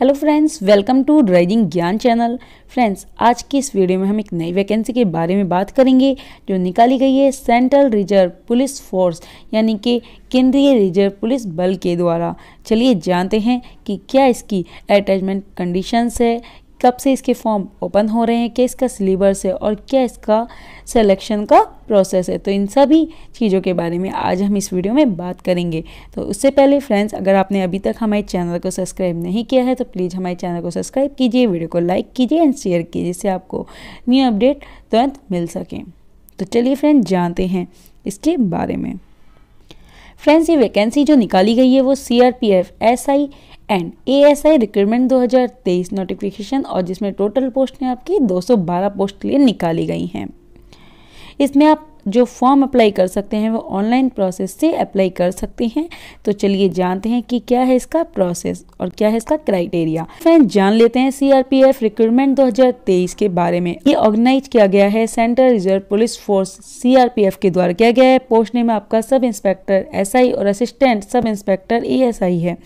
Hello friends, welcome to rising Gyan channel. Friends, आज की इस वीडियो में हम एक नई वैकेंसी के बारे में बात करेंगे जो निकाली गई है सेंट्रल रिजर्व पुलिस फोर्स यानी कि केंद्रीय रिजर्व पुलिस बल के द्वारा। चलिए जानते हैं कि क्या इसकी अटैचमेंट कंडीशंस है, कब से इसके फॉर्म ओपन हो रहे हैं, क्या इसका सिलेबस है और क्या इसका सिलेक्शन का प्रोसेस है। तो इन सभी चीज़ों के बारे में आज हम इस वीडियो में बात करेंगे। तो उससे पहले फ्रेंड्स, अगर आपने अभी तक हमारे चैनल को सब्सक्राइब नहीं किया है तो प्लीज़ हमारे चैनल को सब्सक्राइब कीजिए, वीडियो को लाइक कीजिए एंड शेयर कीजिए जिससे आपको न्यू अपडेट तुरंत मिल सके। तो चलिए फ्रेंड्स, जानते हैं इसके बारे में। फ्रेंड्स, ये वैकेंसी जो निकाली गई है वो CRPF SI and ASI recruitment 2023 notification और जिसमें टोटल पोस्ट हैं आपकी 212 पोस्ट के लिए निकाली गई हैं। इसमें आप जो फॉर्म अप्लाई कर सकते हैं वो ऑनलाइन प्रोसेस से अप्लाई कर सकते हैं। तो चलिए जानते हैं कि क्या है इसका प्रोसेस और क्या है इसका क्राइटेरिया। फ्रेंड्स, जान लेते हैं CRPF रिक्रूटमेंट 2023 के बारे में। ये ऑर्गेनाइज किया गया है central reserve police force CRPF के द्वारा किया गया है। पोस्ट नेम आपका सब इंस्पेक्टर SI और असिस्टेंट सब इंस्पेक्टर ASI है।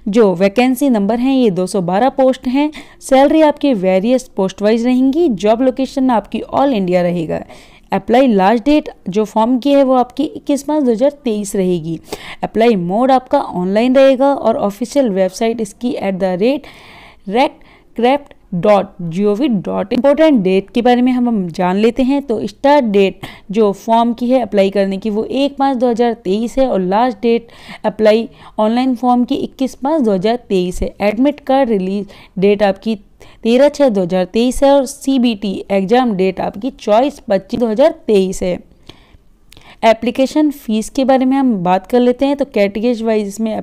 जो वैकेंसी नंबर हैं ये 212 पोस्ट हैं। सैलरी आपकी वेरियस पोस्ट वाइज रहेंगी। जॉब लोकेशन आपकी ऑल इंडिया रहेगा। अप्लाई लास्ट डेट जो फॉर्म की है वो आपकी 21 मार्च 2023 रहेगी। अप्लाई मोड आपका ऑनलाइन रहेगा और ऑफिशियल वेबसाइट इसकी @recraft.gov.in। इंपॉर्टेंट डेट के बारे में हम जान लेते हैं। तो स्टार्ट डेट जो फॉर्म की है अप्लाई करने की वो 1 मार्च 2023 है और last date apply online form की 21 मार्च 2023 है। एडमिट कार्ड रिलीज डेट आपकी 13/6/2023 है और CBT एग्जाम डेट आपकी 24/25/2023 है। एप्लीकेशन फ़ीस के बारे में हम बात कर लेते हैं। तो कैटेगरी वाइज इसमें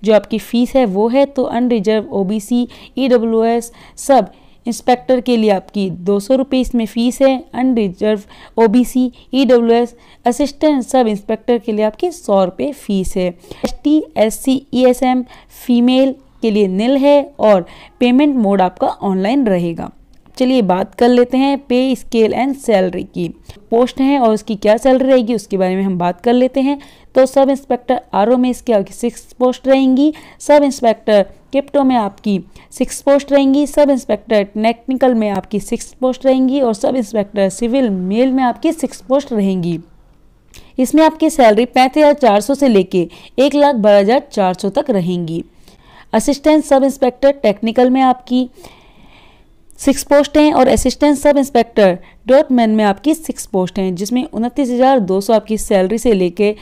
जो आपकी फ़ीस है वो है तो unreserved OBC EWS sub inspector के लिए आपकी 200 रुपये इसमें फ़ीस है। Unreserved OBC EWS assistant sub inspector के लिए आपकी 100 रुपये फ़ीस है। ST SC ESM फीमेल के लिए निल है और पेमेंट मोड आपका ऑनलाइन रहेगा। चलिए बात कर लेते हैं पे स्केल एंड सैलरी की। पोस्ट है और उसकी क्या सैलरी रहेगी उसके बारे में हम बात कर लेते हैं। तो सब इंस्पेक्टर RO में इसकी आपकी 6 पोस्ट रहेंगी। सब इंस्पेक्टर क्रिप्टो में आपकी 6 पोस्ट रहेंगी। सब इंस्पेक्टर टेक्निकल में आपकी 6 पोस्ट रहेंगी और सब इंस्पेक्टर सिविल मेल में आपकी 6 पोस्ट रहेंगी। इसमें आपकी सैलरी 35,400 से लेके 1,12,400 तक रहेंगी। असिस्टेंट सब इंस्पेक्टर टेक्निकल में आपकी 6 पोस्ट हैं और असिस्टेंट सब इंस्पेक्टर डॉटमैन में आपकी 6 पोस्ट हैं जिसमें 29,200 आपकी सैलरी से लेके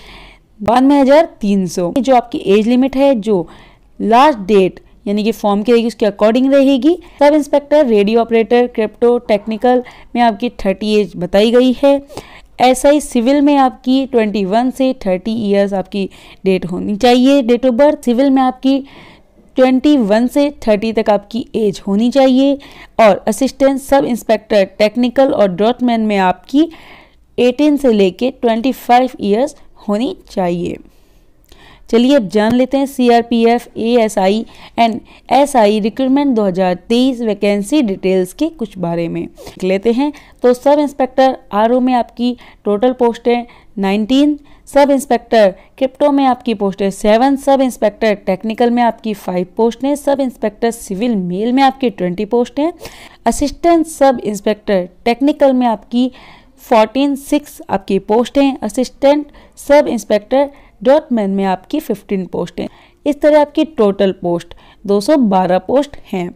92,300 जो आपकी एज लिमिट है जो लास्ट डेट यानी कि फॉर्म की रहेगी उसके अकॉर्डिंग रहेगी। Sub inspector radio operator crypto technical में आपकी 30 एज बताई गई है। SI सिविल में आपकी 21 से 30 ईयर्स आपकी डेट होनी चाहिए। डेट ऑफ बर्थ सिविल में आपकी 21 से 30 तक आपकी एज होनी चाहिए और असिस्टेंट सब इंस्पेक्टर टेक्निकल और डॉटमैन में आपकी 18 से लेके 25 ईयर्स होनी चाहिए। चलिए अब जान लेते हैं CRPF ASI and SI recruitment 2023 vacancy details के कुछ बारे में देख लेते हैं। तो सब इंस्पेक्टर RO में आपकी टोटल पोस्ट है 19। सब इंस्पेक्टर क्रिप्टो में आपकी पोस्ट है 7। सब इंस्पेक्टर टेक्निकल में आपकी 5 पोस्ट हैं। सब इंस्पेक्टर सिविल मेल में आपकी 20 पोस्ट हैं। असिस्टेंट सब इंस्पेक्टर टेक्निकल में आपकी 6 आपकी पोस्ट हैं। असिस्टेंट सब इंस्पेक्टर डॉटमैन में आपकी 15 पोस्ट हैं। इस तरह आपकी टोटल पोस्ट 212 पोस्ट हैं।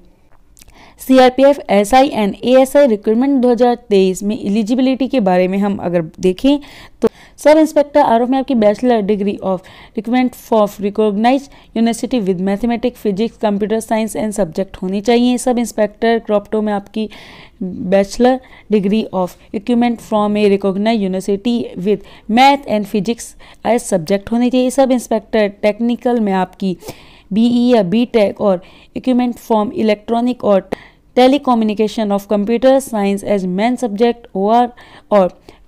CRPF SI and ASI recruitment 2023 में एलिजिबिलिटी के बारे में हम अगर देखें तो सब इंस्पेक्टर RO में आपकी bachelor degree of recruitment for recognise university with mathematics physics computer science and subject होनी चाहिए। सब इंस्पेक्टर क्रॉप्टो में आपकी bachelor degree of equipment from a recognise university with math and physics as subject होनी चाहिए। Sub inspector technical में आपकी BE या BTech और इक्विपमेंट फ्रॉम इलेक्ट्रॉनिक और telecommunication of computer science as main subject और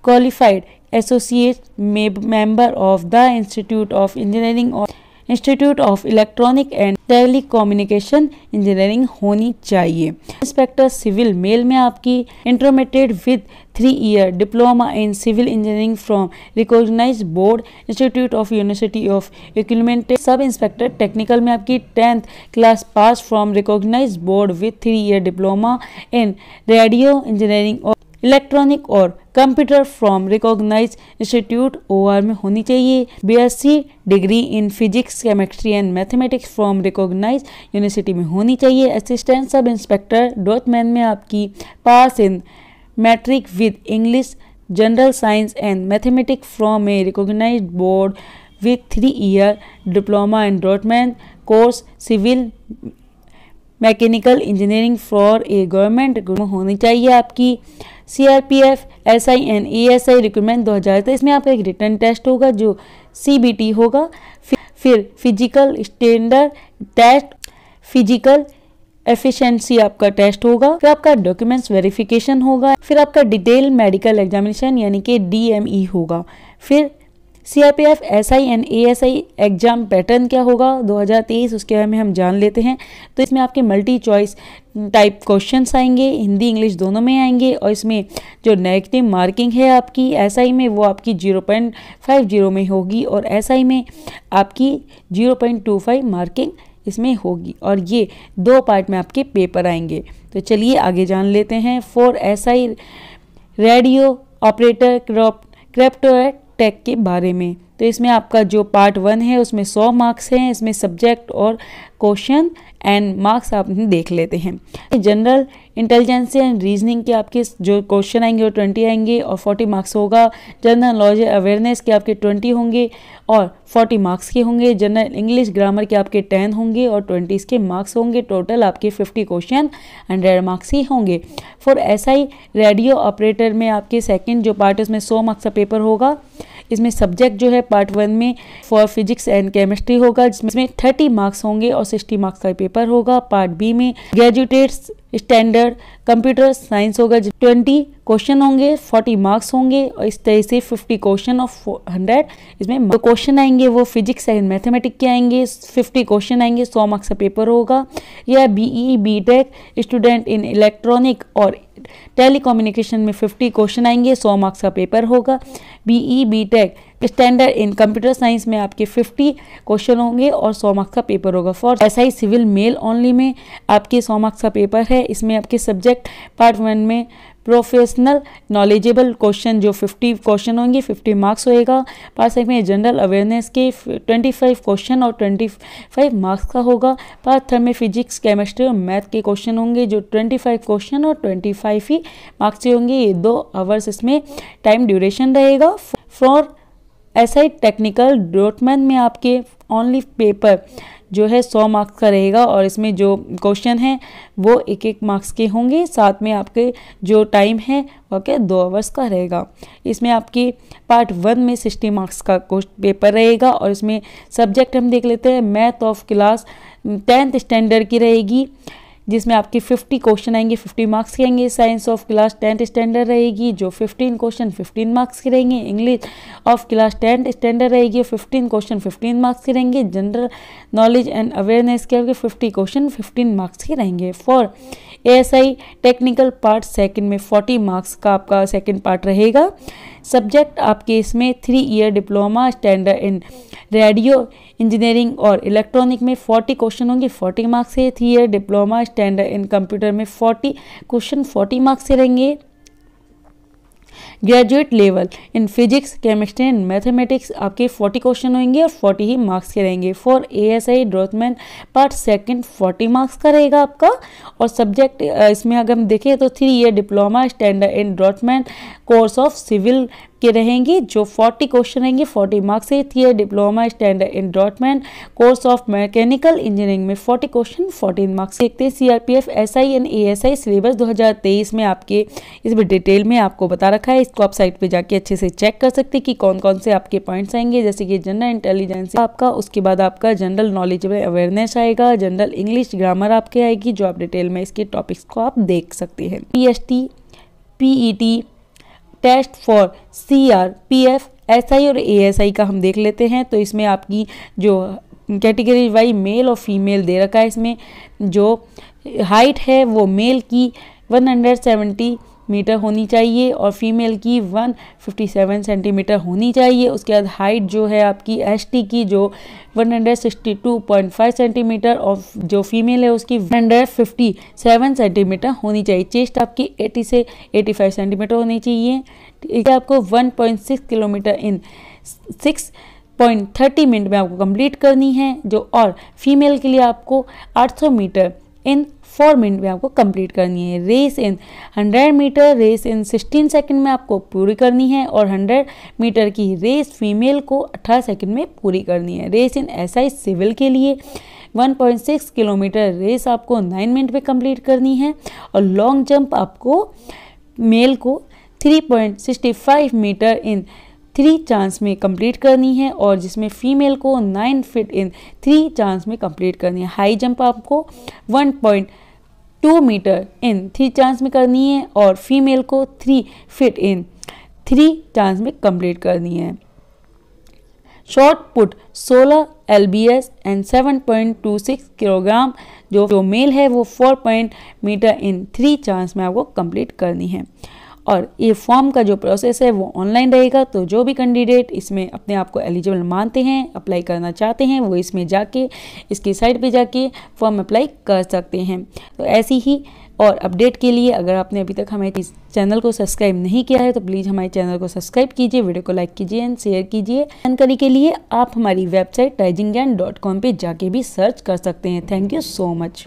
qualified associate member of the institute of engineering और institute of electronic and telecommunication engineering होनी चाहिए। इंस्पेक्टर सिविल मेल में आपकी intermediate with 3 year diploma in civil engineering from recognised board institute of university of equipment. Sub inspector technical में आपकी 10th class pass from recognised board with 3 year diploma in radio engineering और electronic और computer from recognised institute OR में होनी चाहिए। BSc degree in physics chemistry and mathematics from recognised university में होनी चाहिए। असिस्टेंट सब इंस्पेक्टर डॉटमैन में आपकी pass in matric with English general science and mathematics from a recognised board with 3 year diploma in डॉटमैन course civil mechanical engineering for a government होनी चाहिए आपकी। CRPF SI and ASI recruitment 2023 इसमें आपका एक रिटर्न टेस्ट होगा जो CBT होगा, फिर physical standard test, physical efficiency आपका टेस्ट होगा, फिर आपका डॉक्यूमेंट्स वेरिफिकेशन होगा, फिर आपका डिटेल मेडिकल एग्जामिनेशन यानी कि DME होगा। फिर CRPF SI and ASI exam pattern क्या होगा 2023 उसके बारे में हम जान लेते हैं। तो इसमें आपके मल्टी चॉइस टाइप क्वेश्चंस आएंगे, हिंदी इंग्लिश दोनों में आएंगे, और इसमें जो नेगेटिव मार्किंग है आपकी SI में वो आपकी 0.50 में होगी और SI में आपकी 0.25 मार्किंग इसमें होगी, और ये 2 पार्ट में आपके पेपर आएंगे। तो चलिए आगे जान लेते हैं। For SI radio operator crypto tech के बारे में। तो इसमें आपका जो पार्ट 1 है उसमें 100 मार्क्स हैं, इसमें सब्जेक्ट और क्वेश्चन एंड मार्क्स आप देख लेते हैं। जनरल इंटेलिजेंस एंड रीजनिंग के आपके जो क्वेश्चन आएंगे वो 20 आएंगे और 40 मार्क्स होगा। जनरल नॉलेज अवेयरनेस के आपके 20 होंगे और 40 मार्क्स के होंगे। जनरल इंग्लिश ग्रामर के आपके 10 होंगे और 20 के मार्क्स होंगे। टोटल आपके 50 क्वेश्चन 100 मार्क्स ही होंगे। फॉर SI रेडियो ऑपरेटर में आपके सेकंड जो पार्ट है उसमें 100 मार्क्स का पेपर होगा। इसमें सब्जेक्ट जो है पार्ट 1 में फॉर फिजिक्स एंड केमिस्ट्री होगा जिसमें 30 मार्क्स होंगे और 60 मार्क्स का पेपर होगा। पार्ट बी में ग्रेजुएटेड स्टैंडर्ड कंप्यूटर साइंस होगा, 20 क्वेश्चन होंगे, 40 मार्क्स होंगे और इस तरह से 50 क्वेश्चन ऑफ 100 इसमें क्वेश्चन आएंगे वो फिजिक्स एंड मैथमेटिक्स के आएंगे। 50 क्वेश्चन आएंगे, 100 मार्क्स का पेपर होगा। यह BE BTech student in electronic और टेलीकम्युनिकेशन में 50 क्वेश्चन आएंगे, 100 मार्क्स का पेपर होगा। BE BTech standard in computer science में आपके 50 क्वेश्चन होंगे और 100 मार्क्स का पेपर होगा। For SI civil male only में आपके 100 मार्क्स का पेपर है। इसमें आपके सब्जेक्ट पार्ट 1 में प्रोफेशनल नॉलेजेबल क्वेश्चन जो 50 क्वेश्चन होंगे, 50 मार्क्स होएगा। पार्ट सेकंड में जनरल अवेयरनेस के 25 क्वेश्चन और 25 मार्क्स का होगा। पार्ट थर्ड में फिजिक्स केमिस्ट्री और मैथ के क्वेश्चन होंगे जो 25 क्वेश्चन और 25 ही मार्क्स के होंगे। ये 2 आवर्स इसमें टाइम ड्यूरेशन रहेगा। फॉर SI टेक्निकल डॉटमैन में आपके ओनली पेपर जो है 100 मार्क्स का रहेगा और इसमें जो क्वेश्चन हैं वो 1-1 मार्क्स के होंगे। साथ में आपके जो टाइम है वो क्या 2 आवर्स का रहेगा। इसमें आपकी पार्ट 1 में 60 मार्क्स का पेपर रहेगा और इसमें सब्जेक्ट हम देख लेते हैं। Math of class 10th standard की रहेगी जिसमें आपके 50 क्वेश्चन आएंगे, 50 मार्क्स के आएंगे। Science of class 10th standard रहेगी जो 15 क्वेश्चन 15 मार्क्स के रहेंगे। English of class 10th standard रहेगी, 15 क्वेश्चन 15 मार्क्स के रहेंगे। जनरल नॉलेज एंड अवेयरनेस के आपके 50 क्वेश्चन 15 मार्क्स के रहेंगे। For ASI technical part second में 40 मार्क्स का आपका सेकंड पार्ट रहेगा। सब्जेक्ट आपके इसमें 3 ईयर डिप्लोमा स्टैंडर्ड इन रेडियो इंजीनियरिंग और इलेक्ट्रॉनिक में 40 क्वेश्चन होंगे, 40 मार्क्स से। 3 ईयर डिप्लोमा स्टैंडर्ड इन कंप्यूटर में 40 क्वेश्चन 40 मार्क्स से रहेंगे। Graduate level in physics chemistry and mathematics आपके 40 क्वेश्चन होंगे और 40 ही मार्क्स के रहेंगे। फॉर ASI डॉटमैन पार्ट सेकंड 40 मार्क्स का रहेगा आपका। और सब्जेक्ट इसमें अगर हम देखें तो 3 ईयर डिप्लोमा स्टैंडर्ड इन डॉटमैन कोर्स ऑफ सिविल के रहेंगे जो 40 क्वेश्चन रहेंगे, 40 मार्क्स से। 3 ईयर डिप्लोमा स्टैंडर्ड इन डॉटमैन कोर्स ऑफ मैकेनिकल इंजीनियरिंग में 40 क्वेश्चन 14 मार्क्स। देखते हैं CRPF SI and ASI syllabus 2023 में आपके इसमें डिटेल में आपको बता रखा है। इसको आप साइट पे जाके अच्छे से चेक कर सकते हैं कि कौन कौन से आपके पॉइंट्स आएंगे, जैसे कि जनरल इंटेलिजेंस आपका, उसके बाद आपका जनरल नॉलेज अवेयरनेस आएगा, जनरल इंग्लिश ग्रामर आपके आएगी जो आप डिटेल में इसके टॉपिक्स को आप देख सकते हैं। PST PET test for CRPF SI और ASI का हम देख लेते हैं। तो इसमें आपकी जो कैटेगरी वाइज मेल और फीमेल दे रखा है। इसमें जो हाइट है वो मेल की 170 मीटर होनी चाहिए और फीमेल की 157 सेंटीमीटर होनी चाहिए। उसके बाद हाइट जो है आपकी एसटी की जो 162.5 सेंटीमीटर और जो फीमेल है उसकी 157 सेंटीमीटर होनी चाहिए। चेस्ट आपकी 80 से 85 सेंटीमीटर होनी चाहिए। आपको 1.6 किलोमीटर इन 6.30 मिनट में आपको कंप्लीट करनी है। जो और फीमेल के लिए आपको 800 मीटर इन 4 मिनट में आपको कंप्लीट करनी है। Race in 100 metre race in 16 second में आपको पूरी करनी है और 100 मीटर की रेस फीमेल को 18 सेकंड में पूरी करनी है। रेस इन एसआई सिविल के लिए 1.6 किलोमीटर रेस आपको 9 मिनट में कंप्लीट करनी है और लॉन्ग जंप आपको मेल को 3.65 मीटर इन 3 चांस में कंप्लीट करनी है और जिसमें फीमेल को 9 फीट इन 3 चांस में कंप्लीट करनी है। हाई जंप आपको 1.2 मीटर इन 3 चांस में करनी है और फीमेल को 3 फीट इन 3 चांस में कंप्लीट करनी है। Short put 16 LBS and 7.26 kilogram जो मेल है वो 4 मीटर इन 3 चांस में आपको कंप्लीट करनी है। और ये फॉर्म का जो प्रोसेस है वो ऑनलाइन रहेगा, तो जो भी कैंडिडेट इसमें अपने आप को एलिजिबल मानते हैं, अप्लाई करना चाहते हैं, वो इसमें जाके इसकी साइट पे जाके फॉर्म अप्लाई कर सकते हैं। तो ऐसी ही और अपडेट के लिए अगर आपने अभी तक हमारे इस चैनल को सब्सक्राइब नहीं किया है तो प्लीज़ हमारे चैनल को सब्सक्राइब कीजिए, वीडियो को लाइक कीजिए एंड शेयर कीजिए। जानकारी के लिए आप हमारी वेबसाइट raisingyan.com पे जाके भी सर्च कर सकते हैं। Thank you so much.